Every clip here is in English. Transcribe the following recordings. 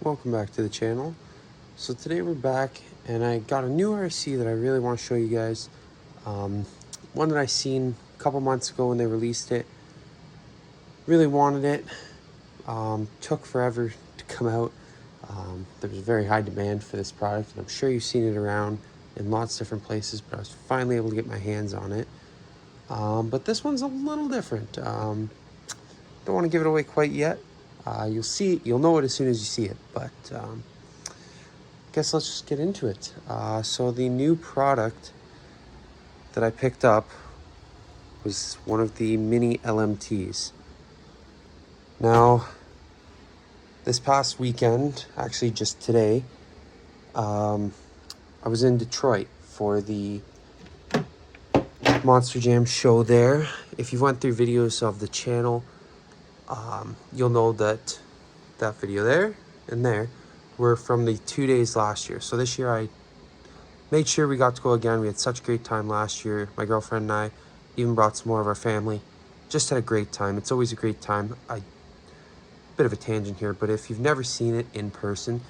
welcome back to the channel. So today we're back and I got a new RC that I really want to show you guys. One that I seen a couple months ago when they released it. Really wanted it. Took forever to come out. There was very high demand for this product, and I'm sure you've seen it around in lots of different places, but I was finally able to get my hands on it. But this one's a little different. Don't want to give it away quite yet. You'll know it as soon as you see it, but guess let's just get into it. So the new product that I picked up was one of the mini LMTs. Now, this past weekend, actually just today, I was in Detroit for the Monster Jam show there. If you went through videos of the channel, you'll know that that video there and there were from the 2 days last year. So this year I made sure we got to go again. We had such a great time last year. My girlfriend and I even brought some more of our family. Just had a great time. It's always a great time. Bit of a tangent here, but if you've never seen it in person,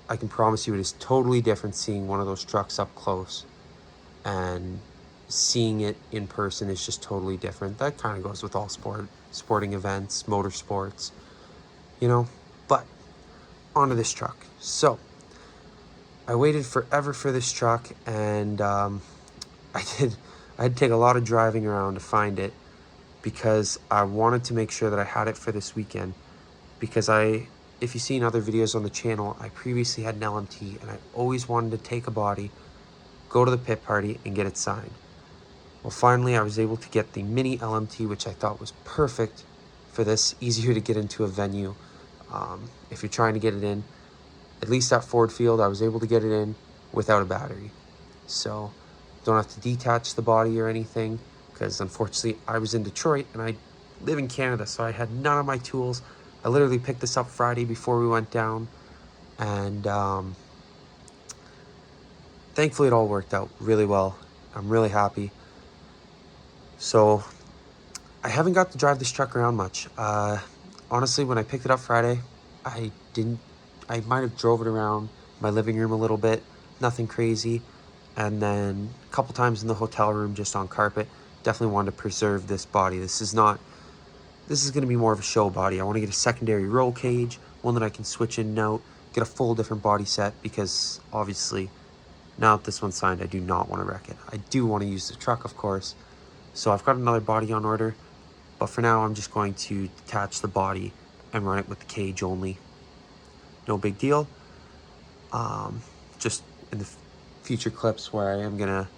I can promise you it is totally different seeing one of those trucks up close, and seeing it in person is just totally different. That kind of goes with all sporting events, motorsports, you know. But onto this truck. So I waited forever for this truck, and I had to take a lot of driving around to find it, because I wanted to make sure that I had it for this weekend. Because if you've seen other videos on the channel, I previously had an LMT, and I always wanted to take a body, go to the pit party, and get it signed. Well, finally, I was able to get the mini LMT, which I thought was perfect for this. Easier to get into a venue. If you're trying to get it in, at least at Ford Field, I was able to get it in without a battery. So, don't have to detach the body or anything, because unfortunately, I was in Detroit, and I live in Canada, so I had none of my tools. I literally picked this up Friday before we went down, and thankfully it all worked out really well. I'm really happy. So I haven't got to drive this truck around much. Honestly, when I picked it up Friday, I might have drove it around my living room a little bit, nothing crazy, and then a couple times in the hotel room just on carpet. Definitely wanted to preserve this body. This is going to be more of a show body. I want to get a secondary roll cage, one that I can switch in and out, get a full different body set, because obviously now that this one's signed, I do not want to wreck it. I do want to use the truck, of course. So I've got another body on order, but for now I'm just going to detach the body and run it with the cage only. No big deal. Just in the future clips where I am going to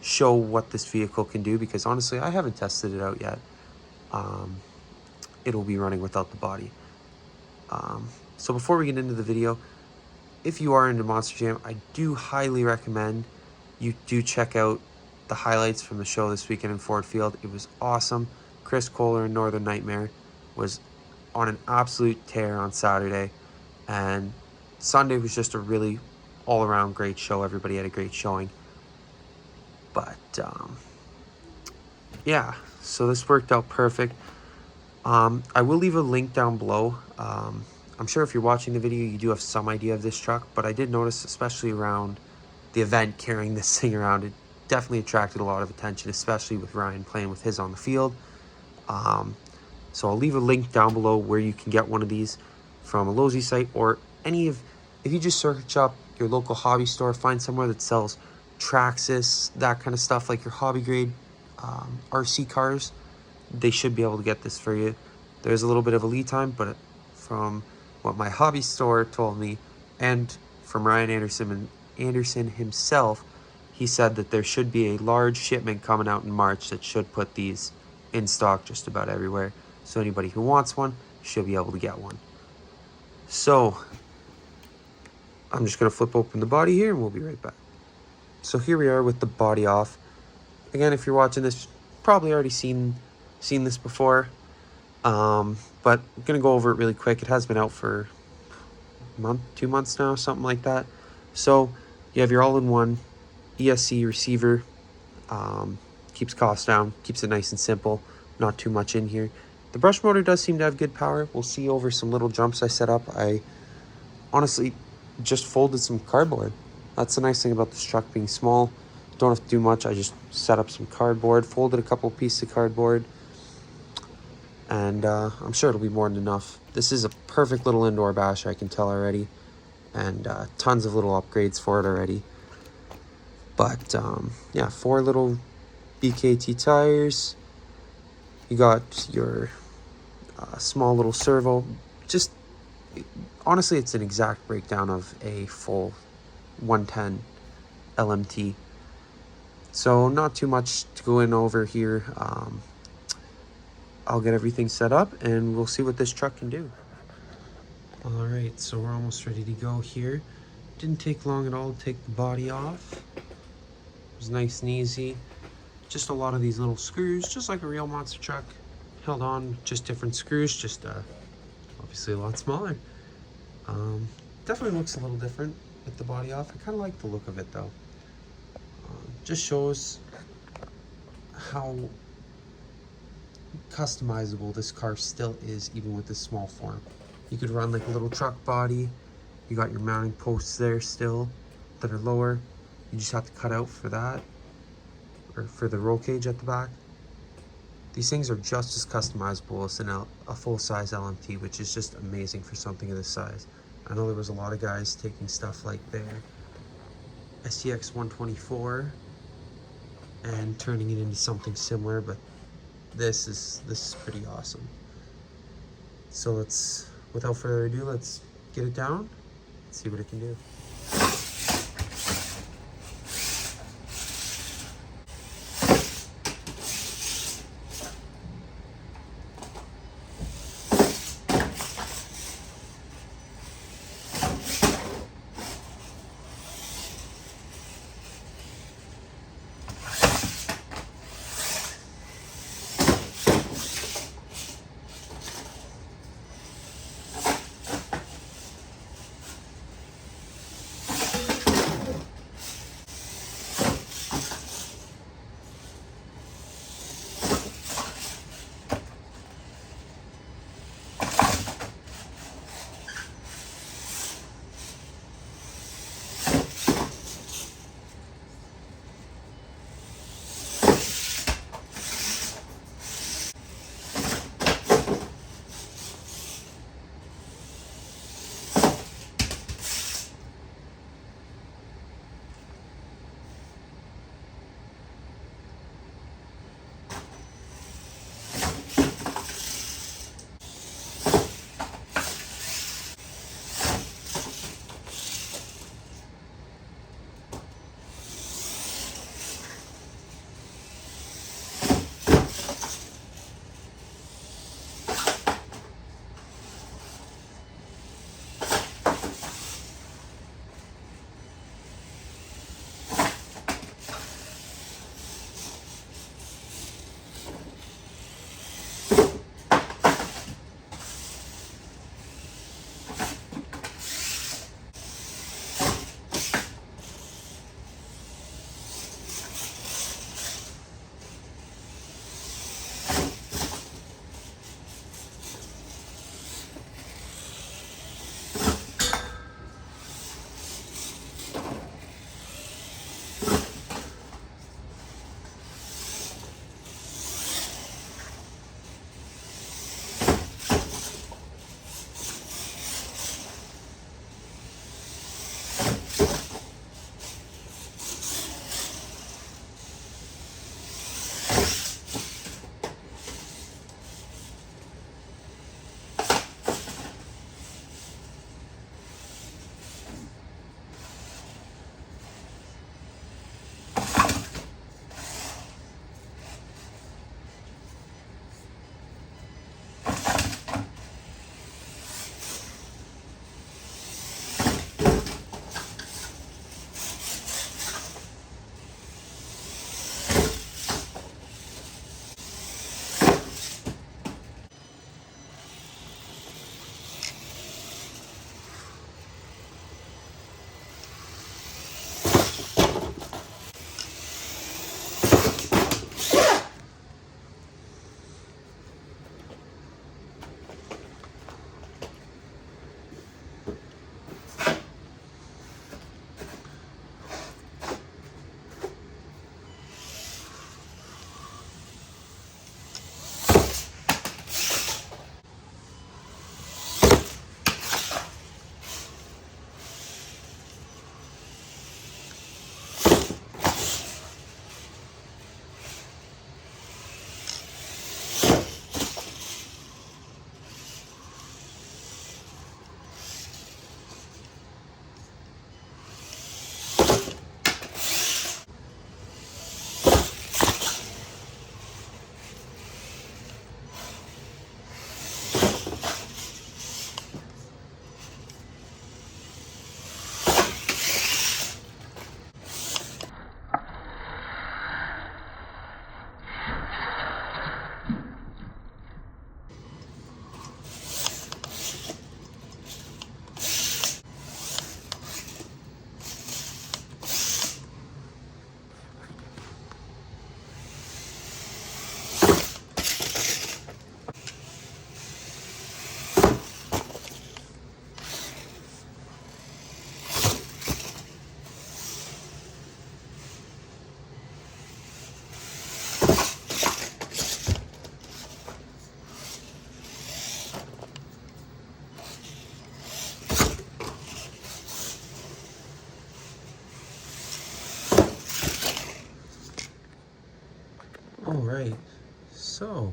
show what this vehicle can do, because honestly I haven't tested it out yet. It'll be running without the body. So before we get into the video, if you are into Monster Jam, I do highly recommend you do check out the highlights from the show this weekend in Ford Field. It was awesome. Chris Kohler and Northern Nightmare was on an absolute tear on Saturday, and Sunday was just a really all-around great show. Everybody had a great showing. But yeah, so this worked out perfect. I will leave a link down below. I'm sure if you're watching the video, you do have some idea of this truck, but I did notice, especially around the event, carrying this thing around, it definitely attracted a lot of attention, especially with Ryan playing with his on the field. So I'll leave a link down below where you can get one of these from a losi site, or if you just search up your local hobby store, find somewhere that sells Traxxas, that kind of stuff, like your hobby grade RC cars, they should be able to get this for you. There's a little bit of a lead time, but from what my hobby store told me, and from Ryan Anderson himself, he said that there should be a large shipment coming out in March that should put these in stock just about everywhere. So anybody who wants one should be able to get one. So I'm just going to flip open the body here, and we'll be right back. So here we are with the body off. Again, if you're watching this, probably already seen this before. But I'm going to go over it really quick. It has been out for a month, 2 months now, something like that. So you have your all-in-one ESC receiver. Keeps costs down, keeps it nice and simple, not too much in here. The brush motor does seem to have good power. We'll see over some little jumps I set up. I honestly just folded some cardboard. That's the nice thing about this truck being small. Don't have to do much. I just set up some cardboard, folded a couple pieces of cardboard, and I'm sure it'll be more than enough. This is a perfect little indoor bash, I can tell already, and tons of little upgrades for it already. But yeah, 4 little BKT tires. You got your small little servo. Just honestly, it's an exact breakdown of a full 110 LMT. So not too much to go in over here. I'll get everything set up and we'll see what this truck can do. All right, so we're almost ready to go here. Didn't take long at all to take the body off. It was nice and easy. Just a lot of these little screws, just like a real monster truck. Held on, just different screws, just obviously a lot smaller. Definitely looks a little different with the body off. I kind of like the look of it though. Just shows how customizable this car still is, even with this small form. You could run like a little truck body. You got your mounting posts there still that are lower. You just have to cut out for that, or for the roll cage at the back. These things are just as customizable as a full-size LMT, which is just amazing for something of this size. I know there was a lot of guys taking stuff like their STX 124 and turning it into something similar, but this is pretty awesome. So let's, without further ado, let's get it down, see what it can do. So,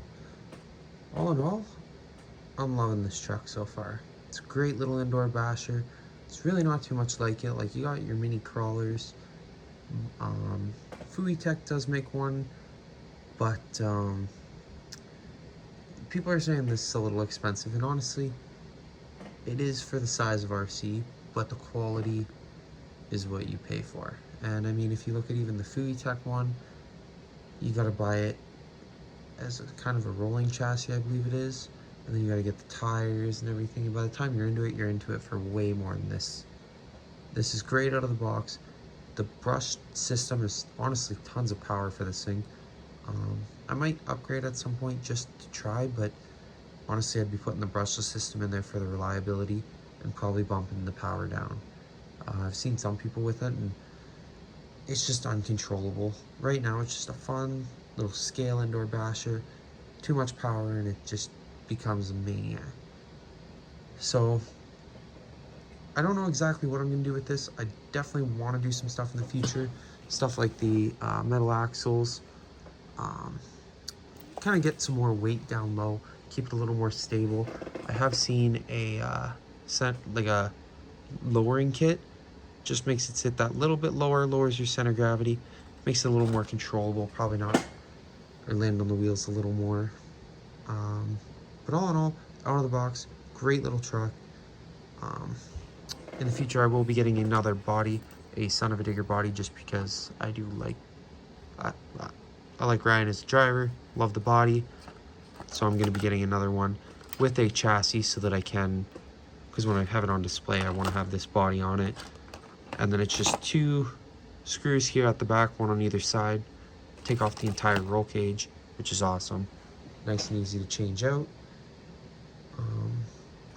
all in all, I'm loving this truck so far. It's a great little indoor basher. It's really not too much like it. Like, you got your mini crawlers. Fui Tech does make one, but people are saying this is a little expensive, and honestly, it is for the size of RC, but the quality is what you pay for. And I mean, if you look at even the Fui Tech one, you gotta buy it as a kind of a rolling chassis, I believe it is. And then you gotta get the tires and everything. And by the time you're into it for way more than this. This is great out of the box. The brush system is honestly tons of power for this thing. I might upgrade at some point just to try, but honestly, I'd be putting the brushless system in there for the reliability and probably bumping the power down. I've seen some people with it, and it's just uncontrollable. Right now, it's just a fun little scale indoor basher. Too much power, and it just becomes a maniac. So, I don't know exactly what I'm going to do with this. I definitely want to do some stuff in the future. Stuff like the metal axles. Kind of get some more weight down low. Keep it a little more stable. I have seen a a lowering kit. Just makes it sit that little bit lower, lowers your center of gravity. Makes it a little more controllable. Probably not, or land on the wheels a little more. But all in all, out of the box, great little truck. In the future, I will be getting another body, a Son of a Digger body, just because I do like, I like Ryan as a driver, love the body. So I'm going to be getting another one with a chassis so that I can, because when I have it on display, I want to have this body on it. And then it's just 2 screws here at the back, one on either side. Take off the entire roll cage, which is awesome. Nice and easy to change out.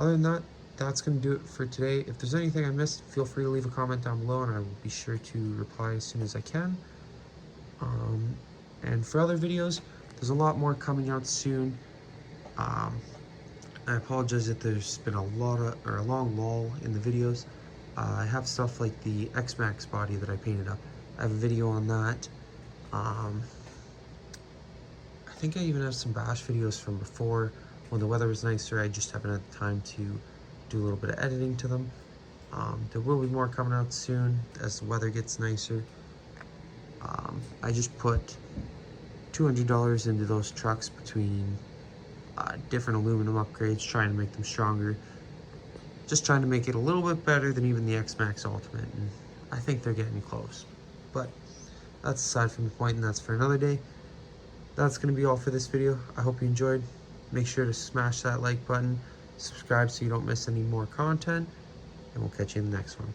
Other than that, that's going to do it for today. If there's anything I missed, feel free to leave a comment down below, and I will be sure to reply as soon as I can. And for other videos, there's a lot more coming out soon. I apologize if there's been a long lull in the videos. I have stuff like the X-Max body that I painted up. I have a video on that. I think I even have some bash videos from before when the weather was nicer. I just haven't had time to do a little bit of editing to them. There will be more coming out soon as the weather gets nicer. I just put $200 into those trucks between different aluminum upgrades, trying to make them stronger. Just trying to make it a little bit better than even the X-Max Ultimate, and I think they're getting close. But that's aside from the point, and that's for another day. That's going to be all for this video. I hope you enjoyed. Make sure to smash that like button, subscribe so you don't miss any more content, and we'll catch you in the next one.